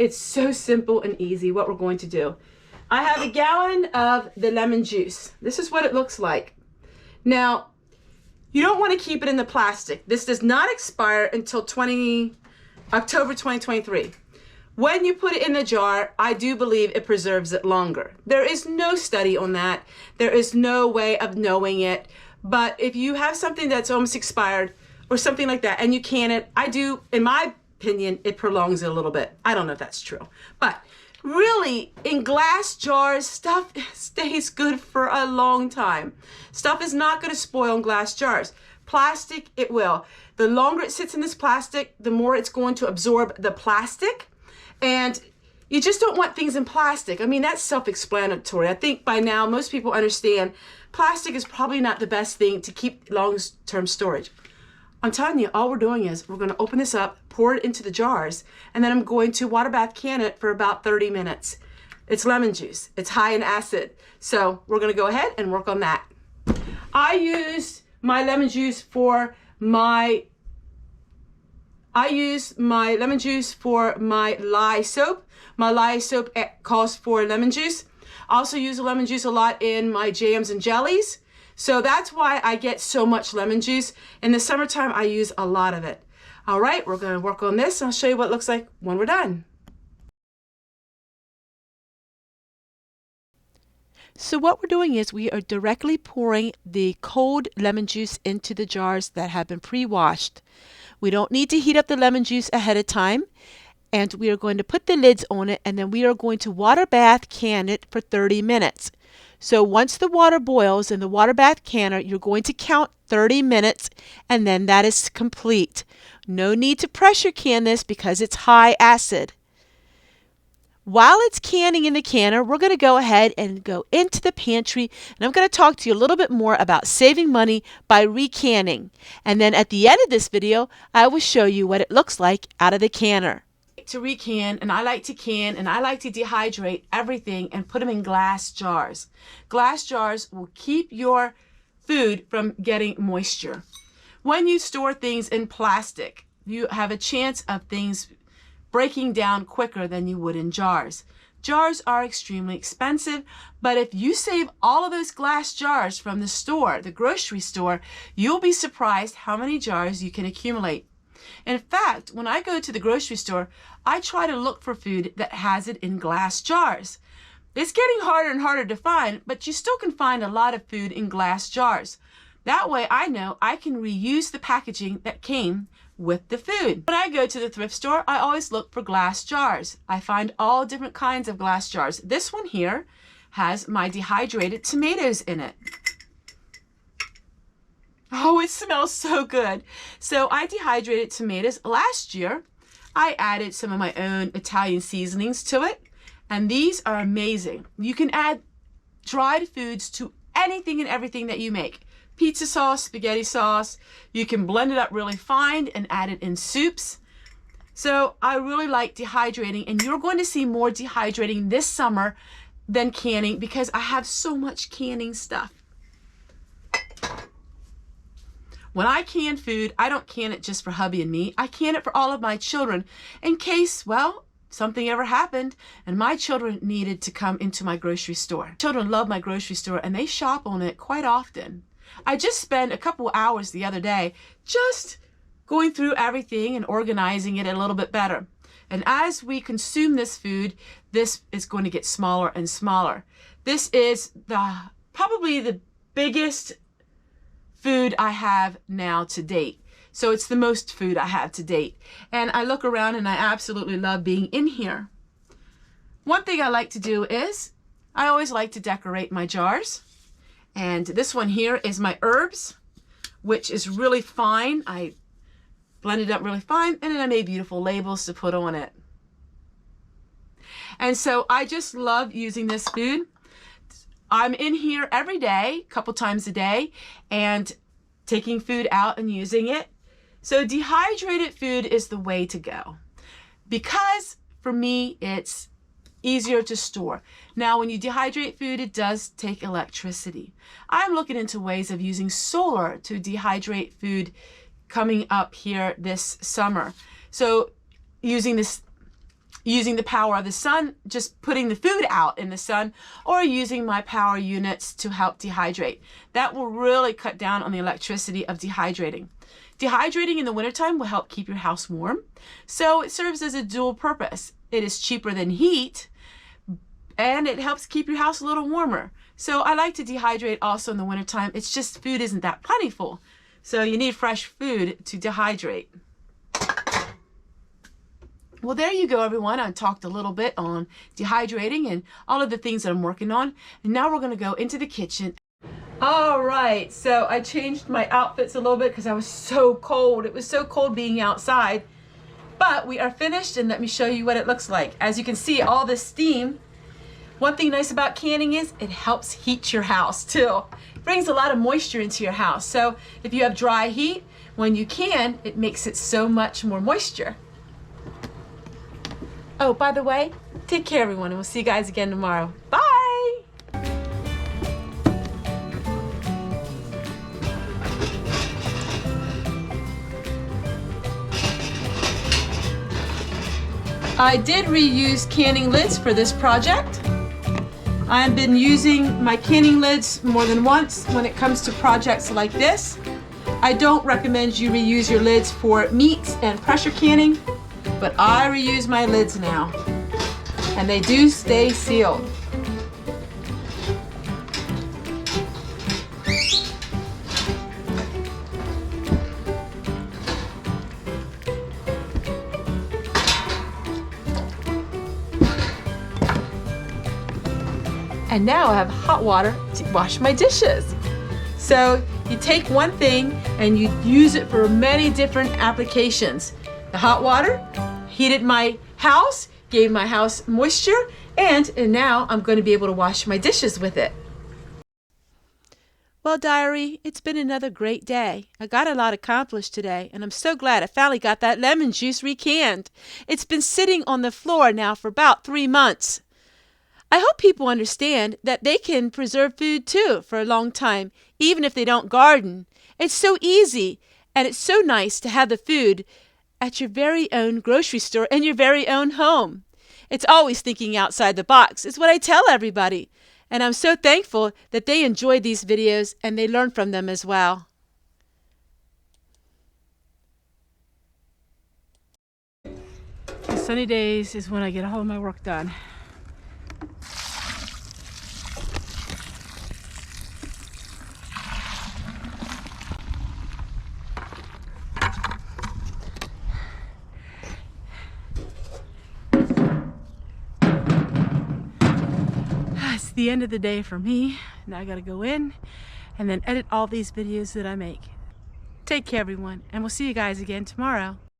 It's so simple and easy what we're going to do. I have a gallon of the lemon juice. This is what it looks like. Now, you don't want to keep it in the plastic. This does not expire until October 2023. When you put it in the jar, I do believe it preserves it longer. There is no study on that. There is no way of knowing it. But if you have something that's almost expired or something like that and you can it, I do, in my opinion, it prolongs it a little bit. I don't know if that's true. But really, in glass jars, stuff stays good for a long time. Stuff is not going to spoil in glass jars. Plastic, it will. The longer it sits in this plastic, the more it's going to absorb the plastic. And you just don't want things in plastic. I mean, that's self-explanatory. I think by now most people understand plastic is probably not the best thing to keep long-term storage. I'm telling you, all we're doing is we're going to open this up, pour it into the jars, and then I'm going to water bath can it for about 30 minutes. It's lemon juice. It's high in acid. So we're going to go ahead and work on that. I use my lemon juice for my lye soap. My lye soap calls for lemon juice. I also use the lemon juice a lot in my jams and jellies. So that's why I get so much lemon juice. In the summertime, I use a lot of it. All right, we're going to work on this, and I'll show you what it looks like when we're done. So what we're doing is we are directly pouring the cold lemon juice into the jars that have been pre-washed. We don't need to heat up the lemon juice ahead of time. And we are going to put the lids on it, and then we are going to water bath can it for 30 minutes. So once the water boils in the water bath canner, you're going to count 30 minutes, and then that is complete. No need to pressure can this because it's high acid. While it's canning in the canner, we're going to go ahead and go into the pantry, and I'm going to talk to you a little bit more about saving money by recanning. And then at the end of this video, I will show you what it looks like out of the canner. To recan, and I like to can, and I like to dehydrate everything and put them in glass jars. Glass jars will keep your food from getting moisture. When you store things in plastic, you have a chance of things breaking down quicker than you would in jars. Jars are extremely expensive, but if you save all of those glass jars from the store, the grocery store, you'll be surprised how many jars you can accumulate. In fact, when I go to the grocery store, I try to look for food that has it in glass jars. It's getting harder and harder to find, but you still can find a lot of food in glass jars. That way I know I can reuse the packaging that came with the food. When I go to the thrift store, I always look for glass jars. I find all different kinds of glass jars. This one here has my dehydrated tomatoes in it. Oh, it smells so good. So I dehydrated tomatoes. Last year, I added some of my own Italian seasonings to it, and these are amazing. You can add dried foods to anything and everything that you make. Pizza sauce, spaghetti sauce. You can blend it up really fine and add it in soups. So I really like dehydrating, and you're going to see more dehydrating this summer than canning because I have so much canning stuff. When I can food, I don't can it just for hubby and me. I can it for all of my children in case, well, something ever happened and my children needed to come into my grocery store. Children love my grocery store and they shop on it quite often. I just spent a couple hours the other day just going through everything and organizing it a little bit better. And as we consume this food, this is going to get smaller and smaller. This is probably the biggest food I have now to date. So it's the most food I have to date. And I look around and I absolutely love being in here. One thing I like to do is I always like to decorate my jars. And this one here is my herbs, which is really fine. I blended it up really fine, and then I made beautiful labels to put on it. And so I just love using this food. I'm in here every day, a couple times a day, and taking food out and using it. So dehydrated food is the way to go because for me, it's easier to store. Now, when you dehydrate food, it does take electricity. I'm looking into ways of using solar to dehydrate food coming up here this summer. So using this using the power of the sun, just putting the food out in the sun, or using my power units to help dehydrate. That will really cut down on the electricity of dehydrating. Dehydrating in the wintertime will help keep your house warm, so it serves as a dual purpose. It is cheaper than heat, and it helps keep your house a little warmer. So I like to dehydrate also in the wintertime. It's just food isn't that plentiful, so you need fresh food to dehydrate. Well, there you go, everyone. I talked a little bit on dehydrating and all of the things that I'm working on. And now we're going to go into the kitchen. All right, so I changed my outfits a little bit because I was so cold. It was so cold being outside. But we are finished, and let me show you what it looks like. As you can see, all this steam. One thing nice about canning is it helps heat your house too. It brings a lot of moisture into your house. So if you have dry heat, when you can, it makes it so much more moisture. Oh, by the way, take care, everyone, and we'll see you guys again tomorrow. Bye! I did reuse canning lids for this project. I've been using my canning lids more than once when it comes to projects like this. I don't recommend you reuse your lids for meats and pressure canning, but I reuse my lids now, and they do stay sealed. And now I have hot water to wash my dishes. So you take one thing and you use it for many different applications. The hot water heated my house, gave my house moisture, and now I'm going to be able to wash my dishes with it. Well, diary, it's been another great day. I got a lot accomplished today, and I'm so glad I finally got that lemon juice recanned. It's been sitting on the floor now for about 3 months. I hope people understand that they can preserve food too for a long time, even if they don't garden. It's so easy, and it's so nice to have the food at your very own grocery store in your very own home. It's always thinking outside the box. It's what I tell everybody. And I'm so thankful that they enjoy these videos and they learn from them as well. The sunny days is when I get all of my work done. It's the end of the day for me. Now I gotta go in and then edit all these videos that I make. Take care, everyone, and we'll see you guys again tomorrow.